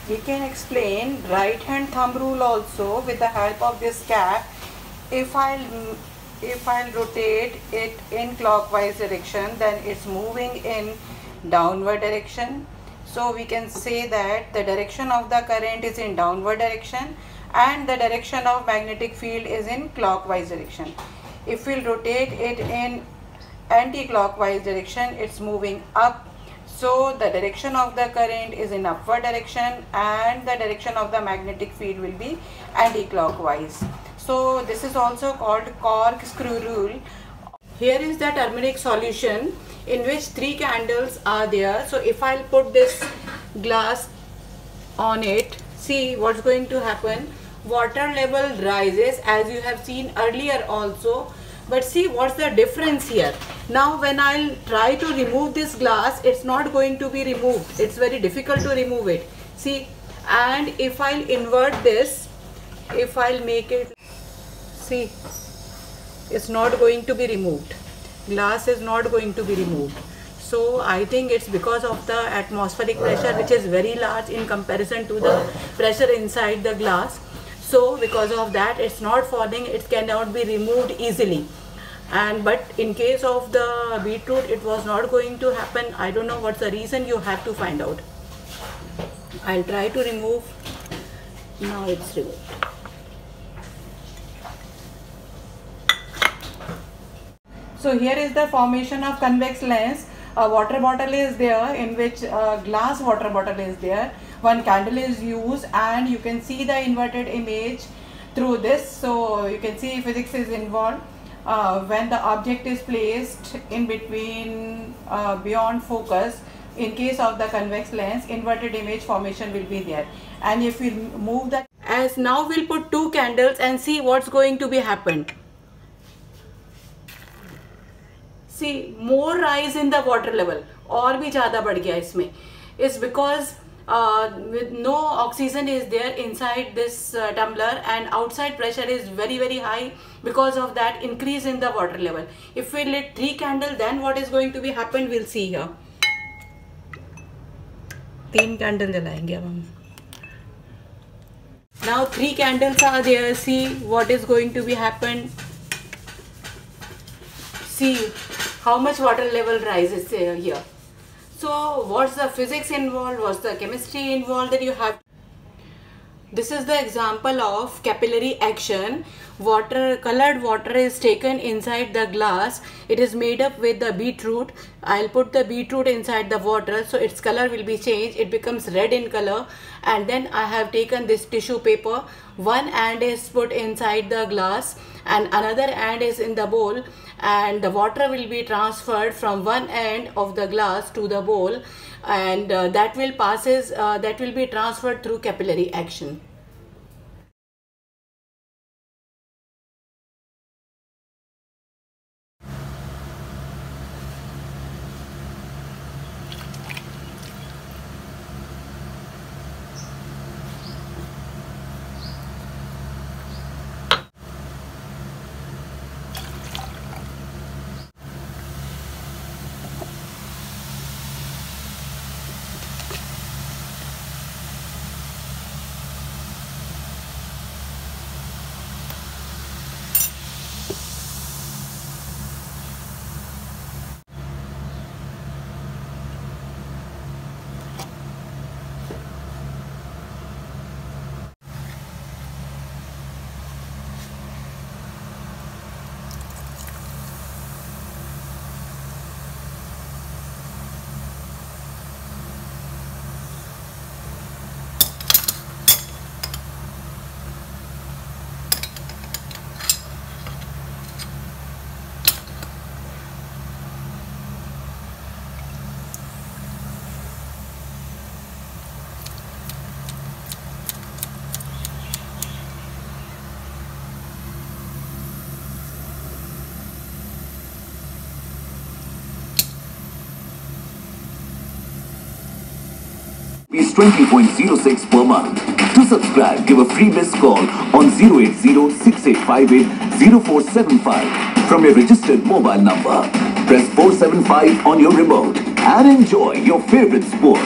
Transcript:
We can explain right hand thumb rule also with the help of this cap. If I'll rotate it in clockwise direction, then it's moving in downward direction. So we can say that the direction of the current is in downward direction and the direction of magnetic field is in clockwise direction. If we'll rotate it in anti-clockwise direction, it's moving up. So the direction of the current is in upward direction and the direction of the magnetic field will be anti-clockwise. So this is also called corkscrew rule. Here is the turmeric solution in which 3 candles are there. So if I'll put this glass on it, see what's going to happen. Water level rises as you have seen earlier also. But see what's the difference here. Now when I'll try to remove this glass, it's not going to be removed. It's very difficult to remove it. See, and if I'll invert this, if I'll make it, see, it's not going to be removed. Glass is not going to be removed. So I think it's because of the atmospheric pressure, which is very large in comparison to the pressure inside the glass. So because of that, it's not falling, it cannot be removed easily. But in case of the beetroot, it was not going to happen. I don't know what's the reason, you have to find out. I'll try to remove. Now it's removed. So here is the formation of convex lens. A water bottle is there, in which a glass water bottle is there. One candle is used and you can see the inverted image through this. So you can see physics is involved. When the object is placed in between beyond focus, in case of the convex lens, inverted image formation will be there. And if we move that, as now we'll put 2 candles and see what's going to be happened. See, more rise in the water level, और भी ज़्यादा बढ़ गया इसमें. It's because with no oxygen is there inside this tumbler and outside pressure is very high. Because of that, increase in the water level. If we lit 3 candles, then what is going to be happen, we'll see here. 3 candles जलाएंगे अब हम. Now 3 candles are there. See what is going to be happen. See how much water level rises here. So what's the physics involved, what's the chemistry involved that you have. This is the example of capillary action. Colored water is taken inside the glass. It is made up with the beetroot. I'll put the beetroot inside the water, so its color will be changed. It becomes red in color. And then I have taken this tissue paper. One end is put inside the glass and another end is in the bowl. And the water will be transferred from one end of the glass to the bowl, and that will be transferred through capillary action. Is 20.06 per month. To subscribe, give a free missed call on 080-6858-0475 from your registered mobile number. Press 475 on your remote and enjoy your favorite sport.